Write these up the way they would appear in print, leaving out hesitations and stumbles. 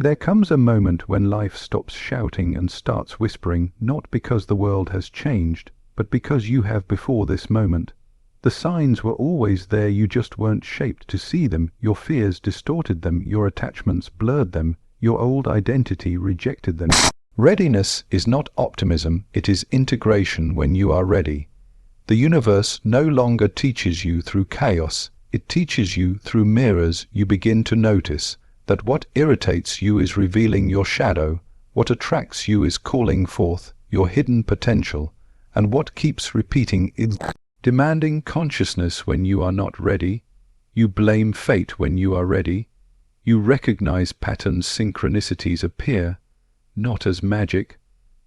There comes a moment when life stops shouting and starts whispering, not because the world has changed, but because you have before this moment. The signs were always there, you just weren't shaped to see them. Your fears distorted them, your attachments blurred them, your old identity rejected them. Readiness is not optimism, it is integration when you are ready. The universe no longer teaches you through chaos, it teaches you through mirrors. You begin to notice that what irritates you is revealing your shadow, what attracts you is calling forth your hidden potential, and what keeps repeating is demanding consciousness when you are not ready. You blame fate when you are ready. You recognize patterns, synchronicities appear, not as magic,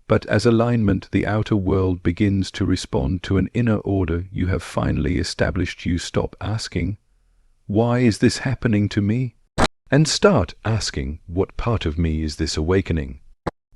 but as alignment. The outer world begins to respond to an inner order you have finally established. You stop asking, "Why is this happening to me?" and start asking, "What part of me is this awakening?"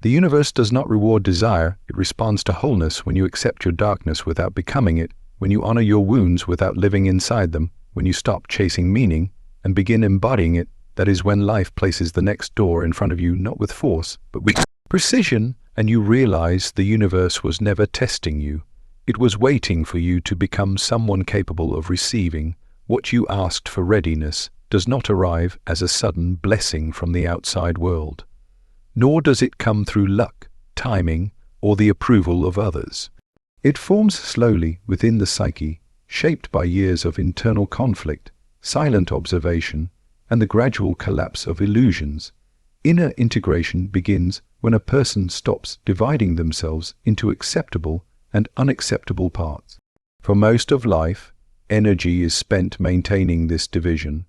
The universe does not reward desire, it responds to wholeness. When you accept your darkness without becoming it, when you honor your wounds without living inside them, when you stop chasing meaning and begin embodying it, that is when life places the next door in front of you, not with force, but with precision, and you realize the universe was never testing you. It was waiting for you to become someone capable of receiving what you asked for. Readiness does not arrive as a sudden blessing from the outside world, nor does it come through luck, timing, or the approval of others. It forms slowly within the psyche, shaped by years of internal conflict, silent observation, and the gradual collapse of illusions. Inner integration begins when a person stops dividing themselves into acceptable and unacceptable parts. For most of life, energy is spent maintaining this division,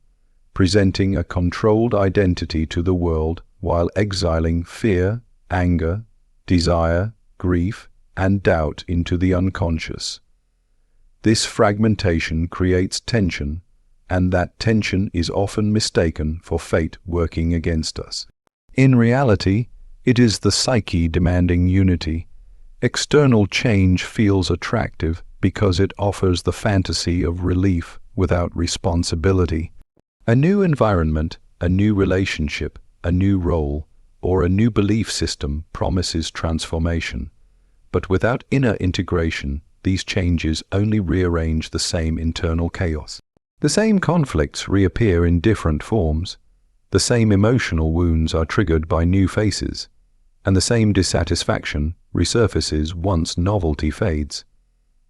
presenting a controlled identity to the world while exiling fear, anger, desire, grief, and doubt into the unconscious. This fragmentation creates tension, and that tension is often mistaken for fate working against us. In reality, it is the psyche demanding unity. External change feels attractive because it offers the fantasy of relief without responsibility. A new environment, a new relationship, a new role, or a new belief system promises transformation. But without inner integration, these changes only rearrange the same internal chaos. The same conflicts reappear in different forms. The same emotional wounds are triggered by new faces, and the same dissatisfaction resurfaces once novelty fades.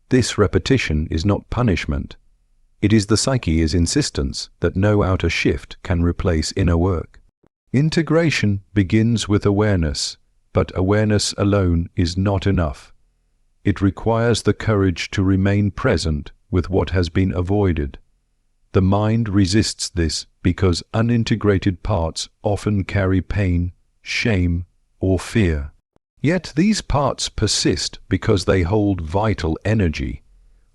This repetition is not punishment. It is the psyche's insistence that no outer shift can replace inner work. Integration begins with awareness, but awareness alone is not enough. It requires the courage to remain present with what has been avoided. The mind resists this because unintegrated parts often carry pain, shame, or fear. Yet these parts persist because they hold vital energy.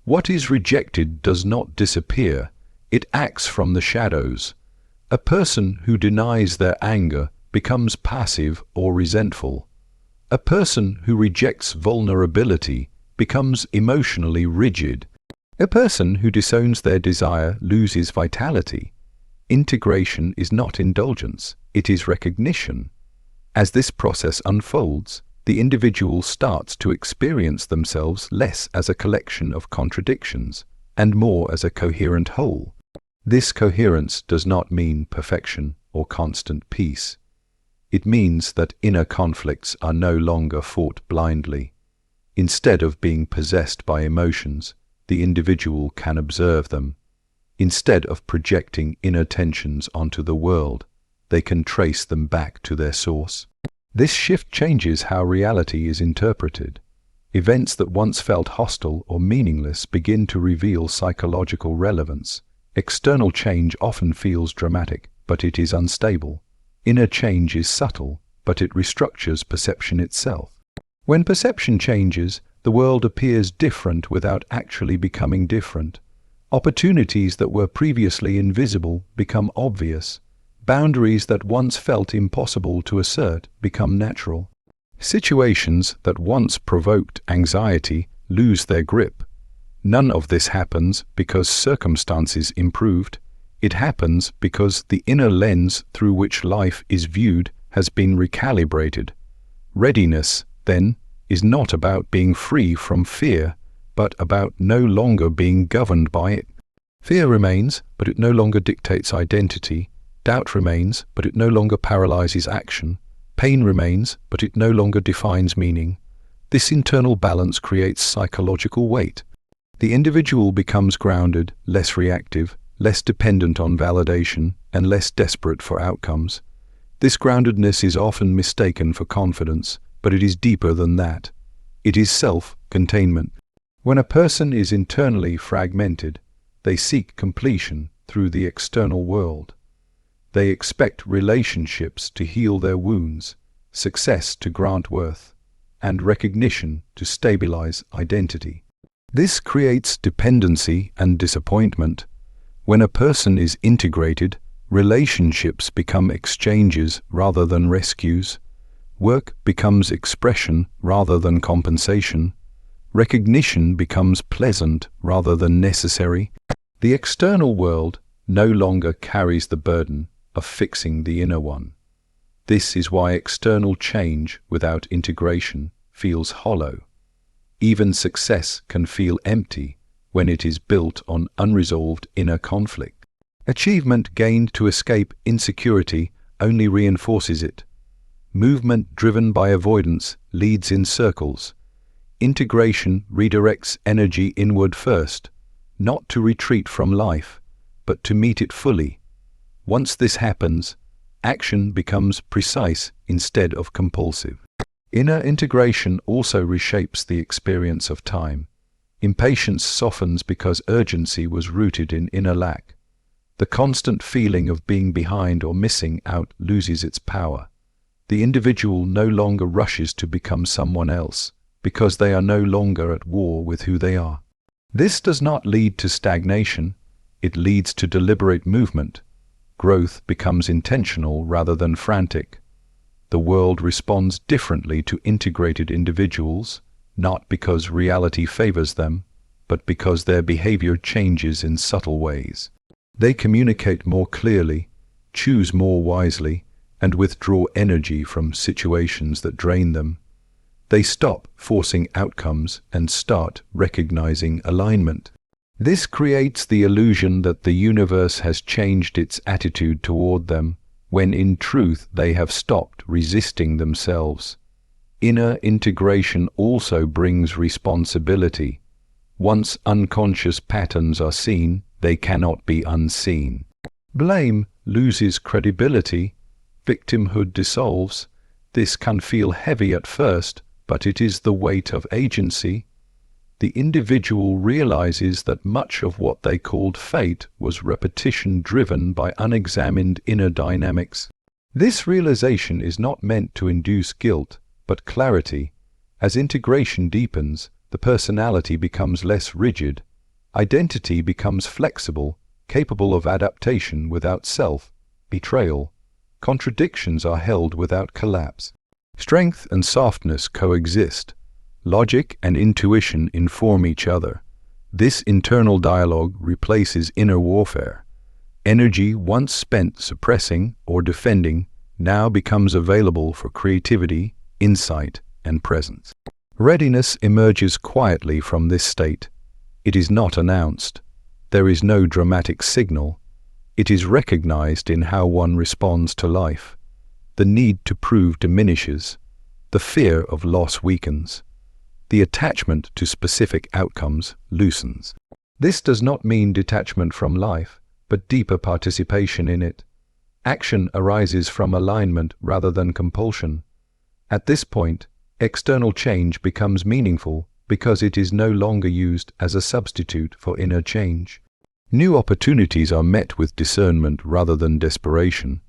What is rejected does not disappear, it acts from the shadows. A person who denies their anger becomes passive or resentful. A person who rejects vulnerability becomes emotionally rigid. A person who disowns their desire loses vitality. Integration is not indulgence, it is recognition. As this process unfolds, the individual starts to experience themselves less as a collection of contradictions and more as a coherent whole. This coherence does not mean perfection or constant peace. It means that inner conflicts are no longer fought blindly. Instead of being possessed by emotions, the individual can observe them. Instead of projecting inner tensions onto the world, they can trace them back to their source. This shift changes how reality is interpreted. Events that once felt hostile or meaningless begin to reveal psychological relevance. External change often feels dramatic, but it is unstable. Inner change is subtle, but it restructures perception itself. When perception changes, the world appears different without actually becoming different. Opportunities that were previously invisible become obvious. Boundaries that once felt impossible to assert become natural. Situations that once provoked anxiety lose their grip. None of this happens because circumstances improved. It happens because the inner lens through which life is viewed has been recalibrated. Readiness, then, is not about being free from fear, but about no longer being governed by it. Fear remains, but it no longer dictates identity. Doubt remains, but it no longer paralyzes action. Pain remains, but it no longer defines meaning. This internal balance creates psychological weight. The individual becomes grounded, less reactive, less dependent on validation, and less desperate for outcomes. This groundedness is often mistaken for confidence, but it is deeper than that. It is self-containment. When a person is internally fragmented, they seek completion through the external world. They expect relationships to heal their wounds, success to grant worth, and recognition to stabilize identity. This creates dependency and disappointment. When a person is integrated, relationships become exchanges rather than rescues. Work becomes expression rather than compensation. Recognition becomes pleasant rather than necessary. The external world no longer carries the burden of fixing the inner one. This is why external change without integration feels hollow. Even success can feel empty when it is built on unresolved inner conflict. Achievement gained to escape insecurity only reinforces it. Movement driven by avoidance leads in circles. Integration redirects energy inward first, not to retreat from life, but to meet it fully. Once this happens, action becomes precise instead of compulsive. Inner integration also reshapes the experience of time. Impatience softens because urgency was rooted in inner lack. The constant feeling of being behind or missing out loses its power. The individual no longer rushes to become someone else, because they are no longer at war with who they are. This does not lead to stagnation, it leads to deliberate movement. Growth becomes intentional rather than frantic. The world responds differently to integrated individuals, not because reality favors them, but because their behavior changes in subtle ways. They communicate more clearly, choose more wisely, and withdraw energy from situations that drain them. They stop forcing outcomes and start recognizing alignment. This creates the illusion that the universe has changed its attitude toward them, when in truth they have stopped resisting themselves. Inner integration also brings responsibility. Once unconscious patterns are seen, they cannot be unseen. Blame loses credibility. Victimhood dissolves. This can feel heavy at first, but it is the weight of agency. The individual realizes that much of what they called fate was repetition driven by unexamined inner dynamics. This realization is not meant to induce guilt, but clarity. As integration deepens, the personality becomes less rigid. Identity becomes flexible, capable of adaptation without self-betrayal. Contradictions are held without collapse. Strength and softness coexist. Logic and intuition inform each other. This internal dialogue replaces inner warfare. Energy once spent suppressing or defending now becomes available for creativity, insight, and presence. Readiness emerges quietly from this state. It is not announced. There is no dramatic signal. It is recognized in how one responds to life. The need to prove diminishes. The fear of loss weakens. The attachment to specific outcomes loosens. This does not mean detachment from life, but deeper participation in it. Action arises from alignment rather than compulsion. At this point, external change becomes meaningful because it is no longer used as a substitute for inner change. New opportunities are met with discernment rather than desperation.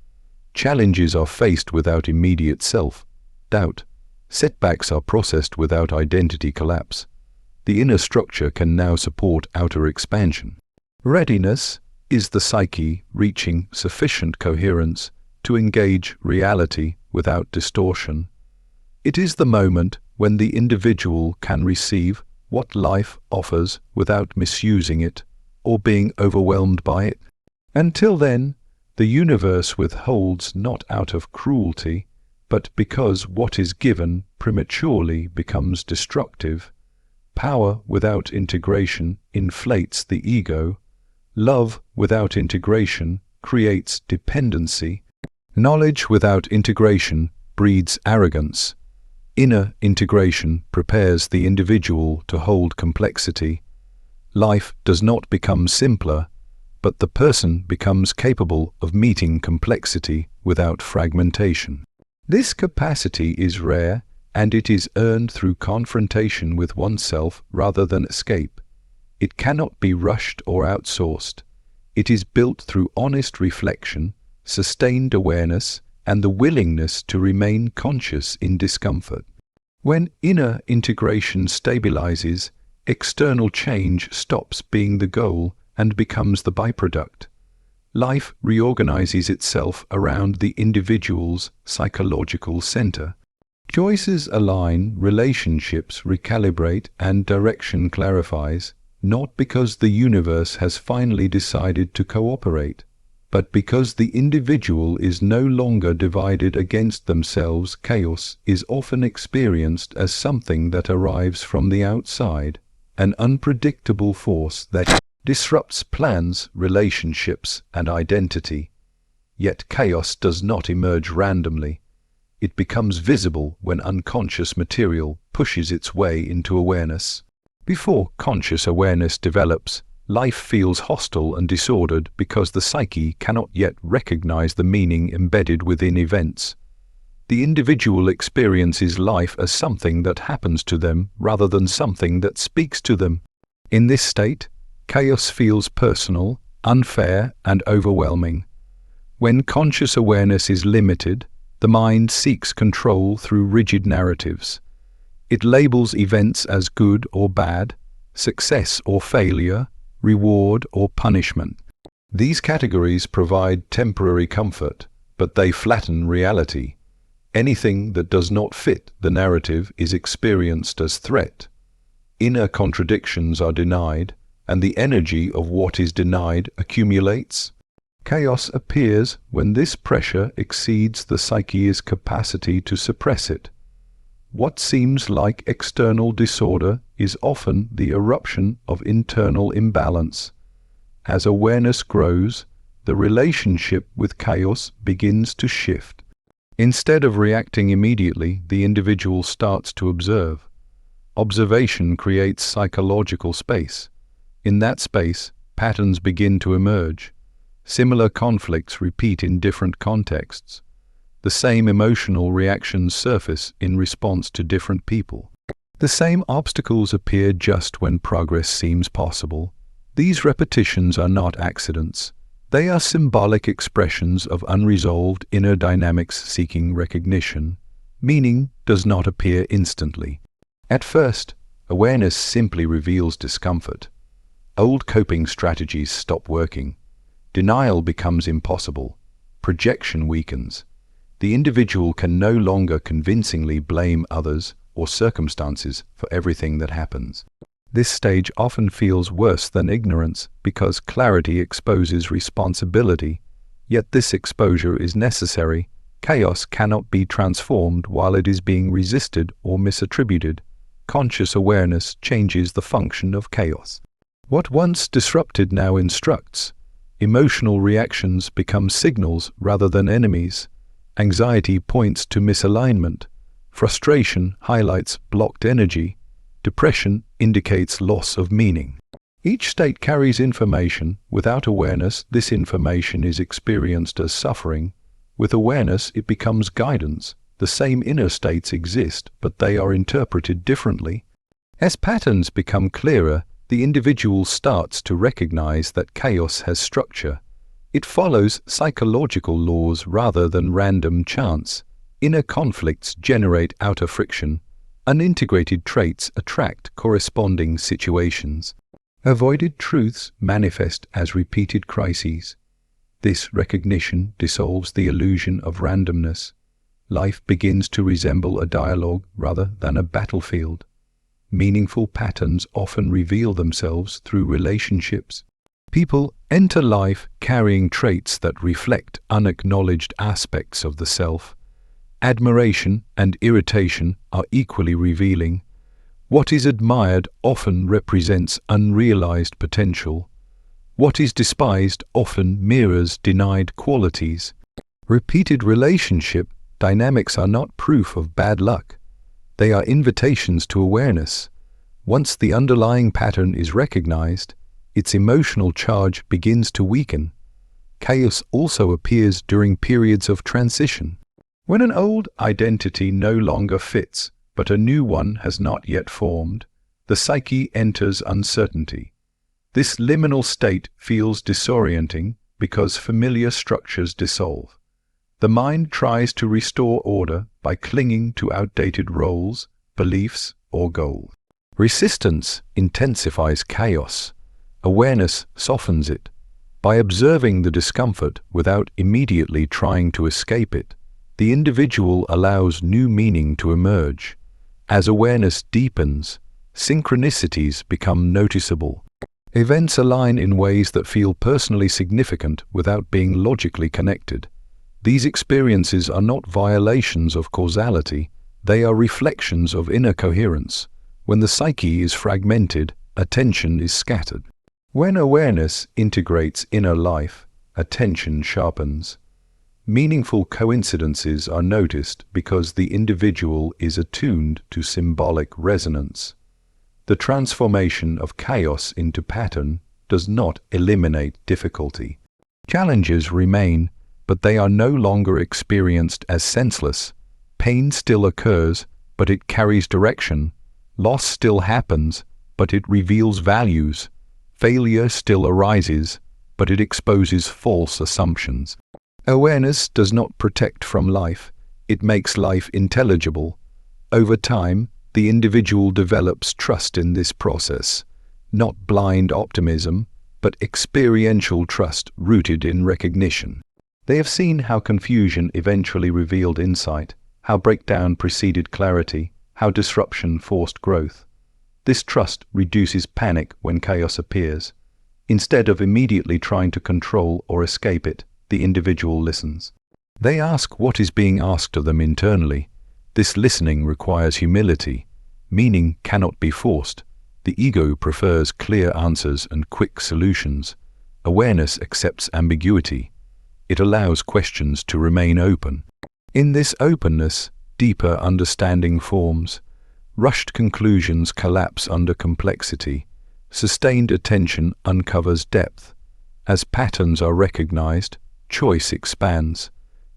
Challenges are faced without immediate self-doubt. Setbacks are processed without identity collapse. The inner structure can now support outer expansion. Readiness is the psyche reaching sufficient coherence to engage reality without distortion. It is the moment when the individual can receive what life offers without misusing it or being overwhelmed by it. Until then, the universe withholds not out of cruelty, but because what is given prematurely becomes destructive. Power without integration inflates the ego. Love without integration creates dependency. Knowledge without integration breeds arrogance. Inner integration prepares the individual to hold complexity. Life does not become simpler, but the person becomes capable of meeting complexity without fragmentation. This capacity is rare, and it is earned through confrontation with oneself rather than escape. It cannot be rushed or outsourced. It is built through honest reflection, sustained awareness, and the willingness to remain conscious in discomfort. When inner integration stabilizes, external change stops being the goal and becomes the byproduct. Life reorganizes itself around the individual's psychological center. Choices align, relationships recalibrate, and direction clarifies, not because the universe has finally decided to cooperate, but because the individual is no longer divided against themselves. Chaos is often experienced as something that arrives from the outside, an unpredictable force that disrupts plans, relationships, and identity. Yet chaos does not emerge randomly. It becomes visible when unconscious material pushes its way into awareness. Before conscious awareness develops, life feels hostile and disordered because the psyche cannot yet recognize the meaning embedded within events. The individual experiences life as something that happens to them rather than something that speaks to them. In this state, chaos feels personal, unfair, and overwhelming. When conscious awareness is limited, the mind seeks control through rigid narratives. It labels events as good or bad, success or failure, reward or punishment. These categories provide temporary comfort, but they flatten reality. Anything that does not fit the narrative is experienced as threat. Inner contradictions are denied, and the energy of what is denied accumulates. Chaos appears when this pressure exceeds the psyche's capacity to suppress it. What seems like external disorder is often the eruption of internal imbalance. As awareness grows, the relationship with chaos begins to shift. Instead of reacting immediately, the individual starts to observe. Observation creates psychological space. In that space, patterns begin to emerge. Similar conflicts repeat in different contexts. The same emotional reactions surface in response to different people. The same obstacles appear just when progress seems possible. These repetitions are not accidents. They are symbolic expressions of unresolved inner dynamics seeking recognition. Meaning does not appear instantly. At first, awareness simply reveals discomfort. Old coping strategies stop working. Denial becomes impossible. Projection weakens. The individual can no longer convincingly blame others or circumstances for everything that happens. This stage often feels worse than ignorance because clarity exposes responsibility. Yet this exposure is necessary. Chaos cannot be transformed while it is being resisted or misattributed. Conscious awareness changes the function of chaos. What once disrupted now instructs. Emotional reactions become signals rather than enemies. Anxiety points to misalignment. Frustration highlights blocked energy. Depression indicates loss of meaning. Each state carries information. Without awareness, this information is experienced as suffering. With awareness, it becomes guidance. The same inner states exist, but they are interpreted differently. As patterns become clearer, the individual starts to recognize that chaos has structure. It follows psychological laws rather than random chance. Inner conflicts generate outer friction. Unintegrated traits attract corresponding situations. Avoided truths manifest as repeated crises. This recognition dissolves the illusion of randomness. Life begins to resemble a dialogue rather than a battlefield. Meaningful patterns often reveal themselves through relationships. People enter life carrying traits that reflect unacknowledged aspects of the self. Admiration and irritation are equally revealing. What is admired often represents unrealized potential. What is despised often mirrors denied qualities. Repeated relationship dynamics are not proof of bad luck. They are invitations to awareness. Once the underlying pattern is recognized, its emotional charge begins to weaken. Chaos also appears during periods of transition. When an old identity no longer fits, but a new one has not yet formed, the psyche enters uncertainty. This liminal state feels disorienting because familiar structures dissolve. The mind tries to restore order by clinging to outdated roles, beliefs, or goals. Resistance intensifies chaos. Awareness softens it. By observing the discomfort without immediately trying to escape it, the individual allows new meaning to emerge. As awareness deepens, synchronicities become noticeable. Events align in ways that feel personally significant without being logically connected. These experiences are not violations of causality, they are reflections of inner coherence. When the psyche is fragmented, attention is scattered. When awareness integrates inner life, attention sharpens. Meaningful coincidences are noticed because the individual is attuned to symbolic resonance. The transformation of chaos into pattern does not eliminate difficulty. Challenges remain, but they are no longer experienced as senseless. Pain still occurs, but it carries direction. Loss still happens, but it reveals values. Failure still arises, but it exposes false assumptions. Awareness does not protect from life, it makes life intelligible. Over time, the individual develops trust in this process, not blind optimism, but experiential trust rooted in recognition. They have seen how confusion eventually revealed insight, how breakdown preceded clarity, how disruption forced growth. This trust reduces panic when chaos appears. Instead of immediately trying to control or escape it, the individual listens. They ask what is being asked of them internally. This listening requires humility. Meaning cannot be forced. The ego prefers clear answers and quick solutions. Awareness accepts ambiguity. It allows questions to remain open. In this openness, deeper understanding forms. Rushed conclusions collapse under complexity. Sustained attention uncovers depth. As patterns are recognized, choice expands.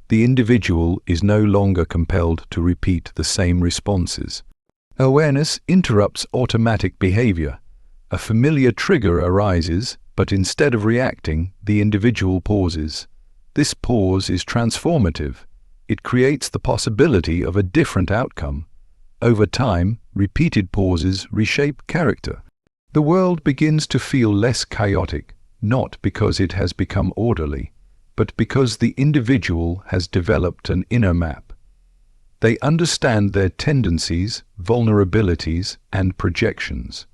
The individual is no longer compelled to repeat the same responses. Awareness interrupts automatic behavior. A familiar trigger arises, but instead of reacting, the individual pauses. This pause is transformative. It creates the possibility of a different outcome. Over time, repeated pauses reshape character. The world begins to feel less chaotic, not because it has become orderly, but because the individual has developed an inner map. They understand their tendencies, vulnerabilities, and projections.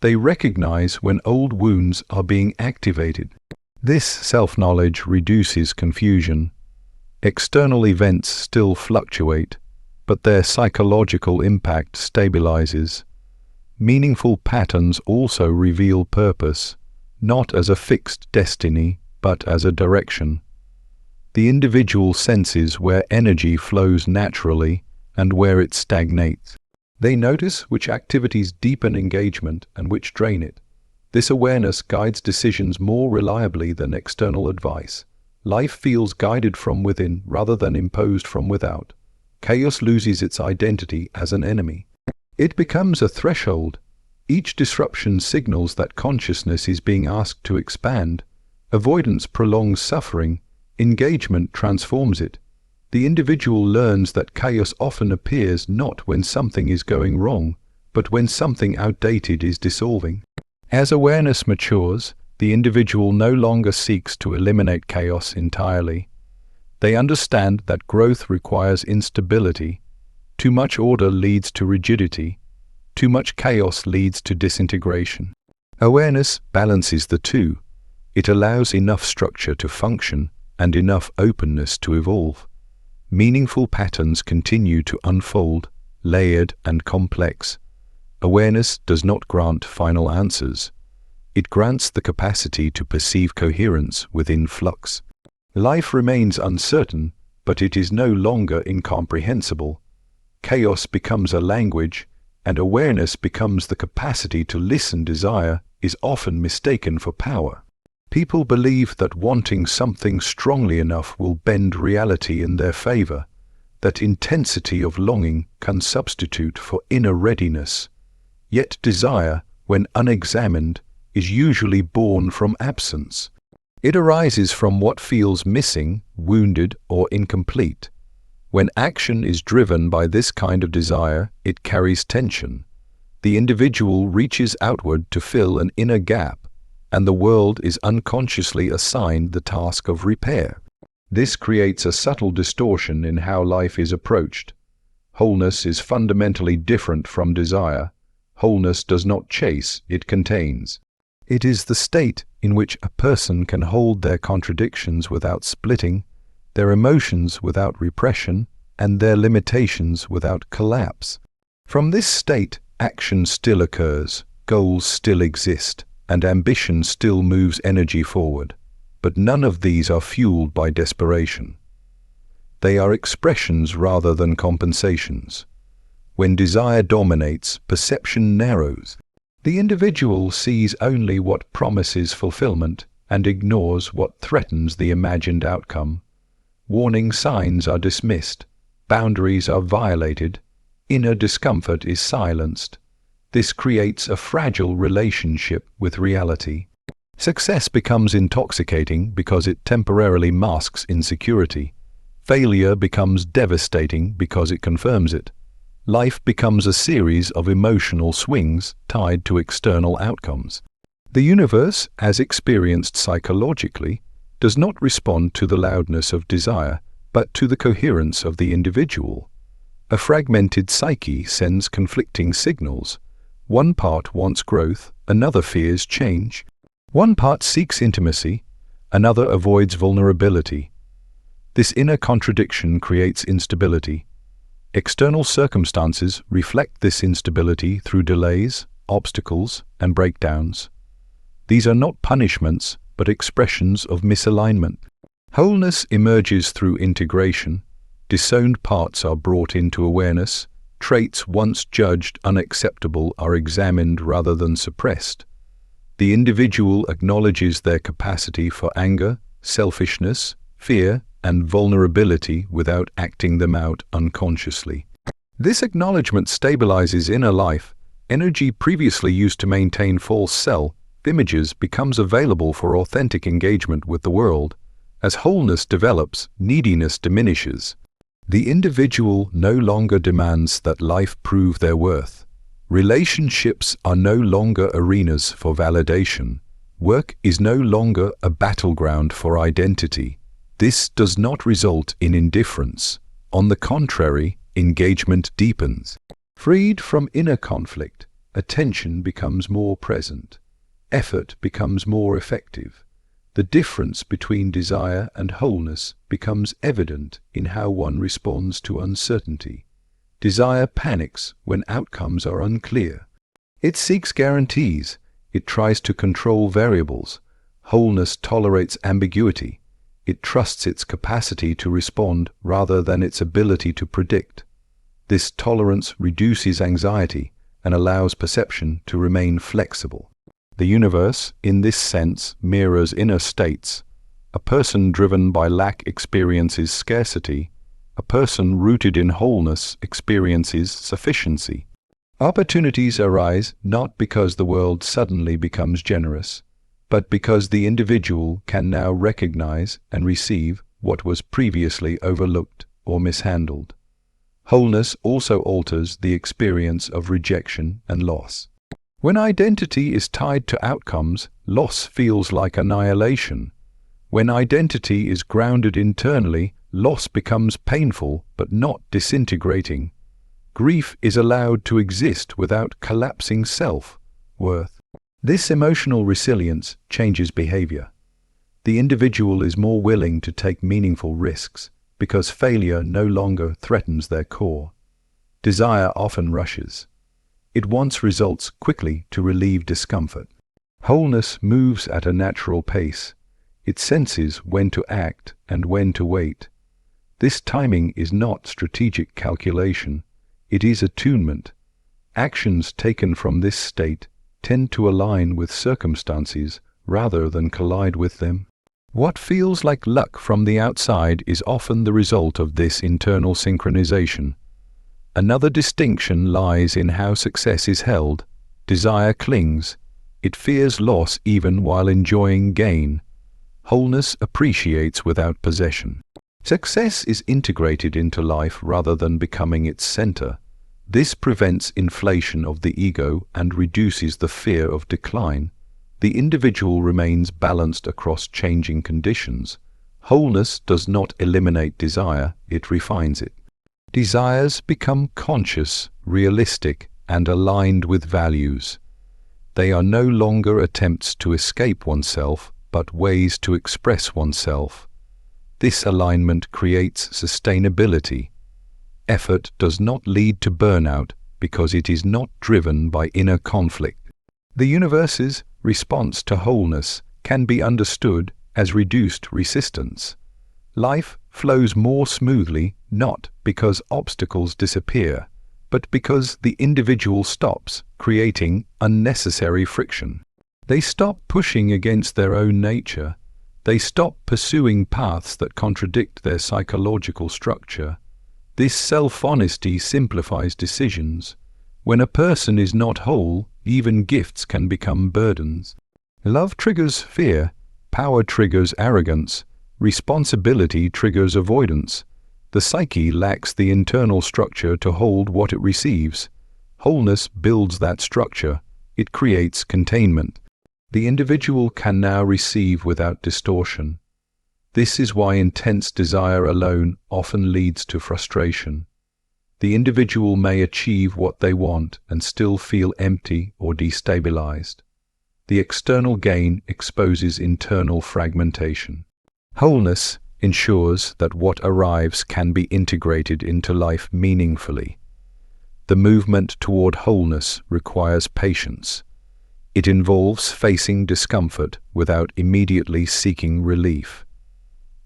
They recognize when old wounds are being activated. This self-knowledge reduces confusion. External events still fluctuate, but their psychological impact stabilizes. Meaningful patterns also reveal purpose, not as a fixed destiny, but as a direction. The individual senses where energy flows naturally and where it stagnates. They notice which activities deepen engagement and which drain it. This awareness guides decisions more reliably than external advice. Life feels guided from within rather than imposed from without. Chaos loses its identity as an enemy. It becomes a threshold. Each disruption signals that consciousness is being asked to expand. Avoidance prolongs suffering. Engagement transforms it. The individual learns that chaos often appears not when something is going wrong, but when something outdated is dissolving. As awareness matures, the individual no longer seeks to eliminate chaos entirely. They understand that growth requires instability. Too much order leads to rigidity. Too much chaos leads to disintegration. Awareness balances the two. It allows enough structure to function and enough openness to evolve. meaningful patterns continue to unfold, layered and complex. Awareness does not grant final answers. It grants the capacity to perceive coherence within flux. Life remains uncertain, but it is no longer incomprehensible. Chaos becomes a language, and awareness becomes the capacity to listen. Desire is often mistaken for power. People believe that wanting something strongly enough will bend reality in their favor, that intensity of longing can substitute for inner readiness. Yet desire, when unexamined, is usually born from absence. It arises from what feels missing, wounded, or incomplete. When action is driven by this kind of desire, it carries tension. The individual reaches outward to fill an inner gap, and the world is unconsciously assigned the task of repair. This creates a subtle distortion in how life is approached. Wholeness is fundamentally different from desire. Wholeness does not chase, it contains. It is the state in which a person can hold their contradictions without splitting, their emotions without repression, and their limitations without collapse. From this state, action still occurs, goals still exist, and ambition still moves energy forward. But none of these are fueled by desperation. They are expressions rather than compensations. When desire dominates, perception narrows. The individual sees only what promises fulfillment and ignores what threatens the imagined outcome. Warning signs are dismissed, boundaries are violated, inner discomfort is silenced. This creates a fragile relationship with reality. Success becomes intoxicating because it temporarily masks insecurity. Failure becomes devastating because it confirms it. Life becomes a series of emotional swings tied to external outcomes. The universe, as experienced psychologically, does not respond to the loudness of desire, but to the coherence of the individual. A fragmented psyche sends conflicting signals. One part wants growth, another fears change. One part seeks intimacy, another avoids vulnerability. This inner contradiction creates instability. External circumstances reflect this instability through delays, obstacles, and breakdowns. These are not punishments, but expressions of misalignment. Wholeness emerges through integration. Disowned parts are brought into awareness. Traits once judged unacceptable are examined rather than suppressed. The individual acknowledges their capacity for anger, selfishness, fear, and vulnerability without acting them out unconsciously. This acknowledgement stabilizes inner life. Energy previously used to maintain false self-images becomes available for authentic engagement with the world. As wholeness develops, neediness diminishes. The individual no longer demands that life prove their worth. Relationships are no longer arenas for validation. Work is no longer a battleground for identity. This does not result in indifference. On the contrary, engagement deepens. Freed from inner conflict, attention becomes more present. Effort becomes more effective. The difference between desire and wholeness becomes evident in how one responds to uncertainty. Desire panics when outcomes are unclear. It seeks guarantees. It tries to control variables. Wholeness tolerates ambiguity. It trusts its capacity to respond rather than its ability to predict. This tolerance reduces anxiety and allows perception to remain flexible. The universe, in this sense, mirrors inner states. A person driven by lack experiences scarcity. A person rooted in wholeness experiences sufficiency. Opportunities arise not because the world suddenly becomes generous, but because the individual can now recognize and receive what was previously overlooked or mishandled. Wholeness also alters the experience of rejection and loss. When identity is tied to outcomes, loss feels like annihilation. When identity is grounded internally, loss becomes painful but not disintegrating. Grief is allowed to exist without collapsing self-worth. This emotional resilience changes behavior. The individual is more willing to take meaningful risks, because failure no longer threatens their core. Desire often rushes. It wants results quickly to relieve discomfort. Wholeness moves at a natural pace. It senses when to act and when to wait. This timing is not strategic calculation, it is attunement. Actions taken from this state tend to align with circumstances rather than collide with them. What feels like luck from the outside is often the result of this internal synchronization. Another distinction lies in how success is held. Desire clings. It fears loss even while enjoying gain. Wholeness appreciates without possession. Success is integrated into life rather than becoming its center. This prevents inflation of the ego and reduces the fear of decline. The individual remains balanced across changing conditions. Wholeness does not eliminate desire, it refines it. Desires become conscious, realistic, and aligned with values. They are no longer attempts to escape oneself, but ways to express oneself. This alignment creates sustainability. Effort does not lead to burnout because it is not driven by inner conflict. The universe's response to wholeness can be understood as reduced resistance. Life flows more smoothly not because obstacles disappear, but because the individual stops creating unnecessary friction. They stop pushing against their own nature. They stop pursuing paths that contradict their psychological structure. This self-honesty simplifies decisions. When a person is not whole, even gifts can become burdens. Love triggers fear, power triggers arrogance, responsibility triggers avoidance. The psyche lacks the internal structure to hold what it receives. Wholeness builds that structure. It creates containment. The individual can now receive without distortion. This is why intense desire alone often leads to frustration. The individual may achieve what they want and still feel empty or destabilized. The external gain exposes internal fragmentation. Wholeness ensures that what arrives can be integrated into life meaningfully. The movement toward wholeness requires patience. It involves facing discomfort without immediately seeking relief.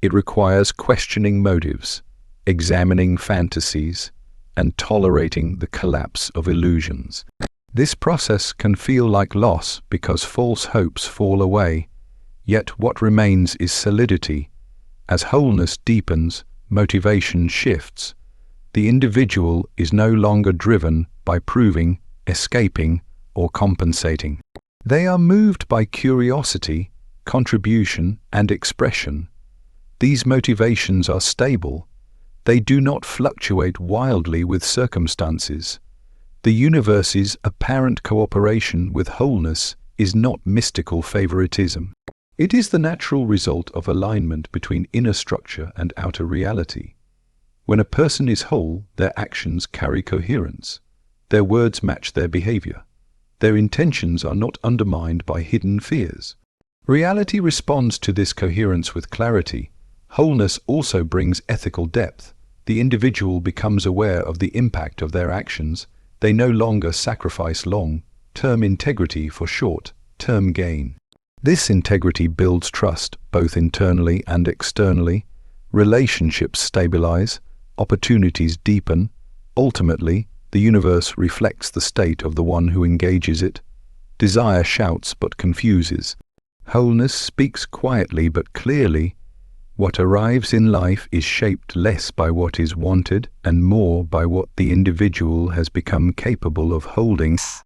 It requires questioning motives, examining fantasies, and tolerating the collapse of illusions. This process can feel like loss because false hopes fall away, yet what remains is solidity. As wholeness deepens, motivation shifts. The individual is no longer driven by proving, escaping, or compensating. They are moved by curiosity, contribution, and expression. These motivations are stable. They do not fluctuate wildly with circumstances. The universe's apparent cooperation with wholeness is not mystical favoritism. It is the natural result of alignment between inner structure and outer reality. When a person is whole, their actions carry coherence. Their words match their behavior. Their intentions are not undermined by hidden fears. Reality responds to this coherence with clarity. Wholeness also brings ethical depth. The individual becomes aware of the impact of their actions. They no longer sacrifice long-term integrity for short-term gain. This integrity builds trust, both internally and externally. Relationships stabilize, opportunities deepen. Ultimately, the universe reflects the state of the one who engages it. Desire shouts but confuses. Wholeness speaks quietly but clearly. What arrives in life is shaped less by what is wanted and more by what the individual has become capable of holding.